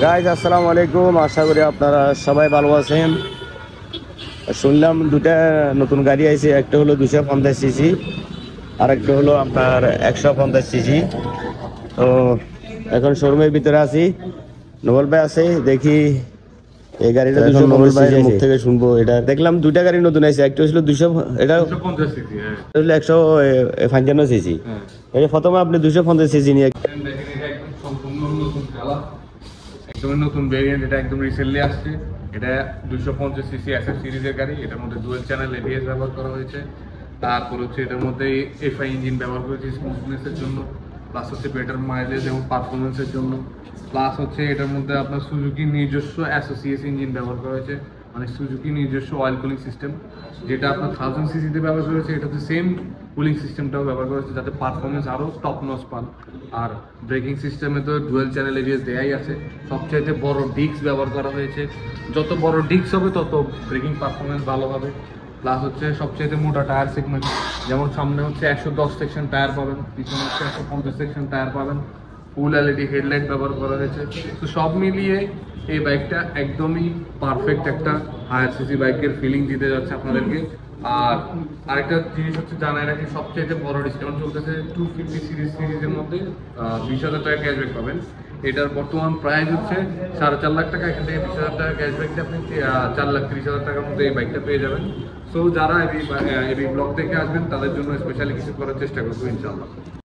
Guys আসসালামু আলাইকুম, আশা করি আপনারা সবাই ভালো আছেন। শুনলাম দুটা নতুন গাড়ি আইছে, একটা হলো 250 সিসি আর একটা হলো আপনার 150 সিসি। তো এখন শোরুমের ভিতরে আছি, নোবেল ভাই আছে, দেখি এই গাড়িটা এখন নোবেল ভাইয়ের মুখ থেকে শুনবো। এটা দেখলাম দুইটা গাড়ি নতুন আইছে, একটা ছিল 200, এটা 250 সিসি। হলো 155 সিসি। এই প্রথমে আপনি 250 সিসি নিয়ে দেখেন এটা একদম সম্পূর্ণ নতুন কালার, একদম নতুন ভেরিয়েন্ট। এটা একদম রিসেন্টলি আসছে। এটা 250 সিসি এসএফ সিরিজের গাড়ি। এটার মধ্যে ডুয়াল চ্যানেল এবিএস ব্যবহার করা হয়েছে। তারপর হচ্ছে এটার মধ্যে এফআই ইঞ্জিন ব্যবহার করেছে স্মুথনেসের জন্য, প্লাস হচ্ছে বেটার মাইলেজ এবং পারফরমেন্সের জন্য, প্লাস হচ্ছে এটার মধ্যে আপনার সুজুকি নিজস্ব অ্যাসোসিয়েস ইঞ্জিন ব্যবহার করা হয়েছে, মানে সুজুকি নিজস্ব অয়েল কুলিং সিস্টেম, যেটা আপনার 1000 সিসিতে ব্যবহার করেছে। এটাতে সেম কুলিং সিস্টেমটাও ব্যবহার করেছে, যাতে পারফরমেন্স আরও টপ নচ পান। আর ব্রেকিং সিস্টেমে তো ডুয়েল চ্যানেল এবিএস দেয়াই আছে। সবচাইতে বড় ডিস্ক ব্যবহার করা হয়েছে, যত বড় ডিস্ক হবে তত ব্রেকিং পারফরমেন্স ভালো হবে। প্লাস হচ্ছে সবচাইতে মোটা টায়ার সেগমেন্ট, যেমন সামনে হচ্ছে 110 সেকশন টায়ার পাবেন, পিছনে হচ্ছে 150 সেকশন টায়ার পাবেন। ফুল এলইডি হেডলাইট ব্যবহার করা হয়েছে। তো সব মিলিয়ে এই বাইকটা একদমই পারফেক্ট একটা হায়ার সিসি বাইকের ফিলিং দিতে যাচ্ছে আপনাদেরকে। আর আরেকটা জিনিস হচ্ছে জানাই রাখি, সবচেয়ে বড় ডিসকাউন্ট চলতেছে 250 সিরিজের মধ্যে 20,000 টাকা ক্যাশব্যাক পাবেন। এটার বর্তমান প্রাইস হচ্ছে 4.5 লাখ টাকা। এখান থেকে 20,000 টাকা ক্যাশব্যাক দিয়ে আপনি 4,30,000 টাকার মধ্যে এই বাইকটা পেয়ে যাবেন। সো যারা এই ব্লগ থেকে আসবেন তাদের জন্য স্পেশালি কিছু করার চেষ্টা করবো ইনশাআল্লাহ।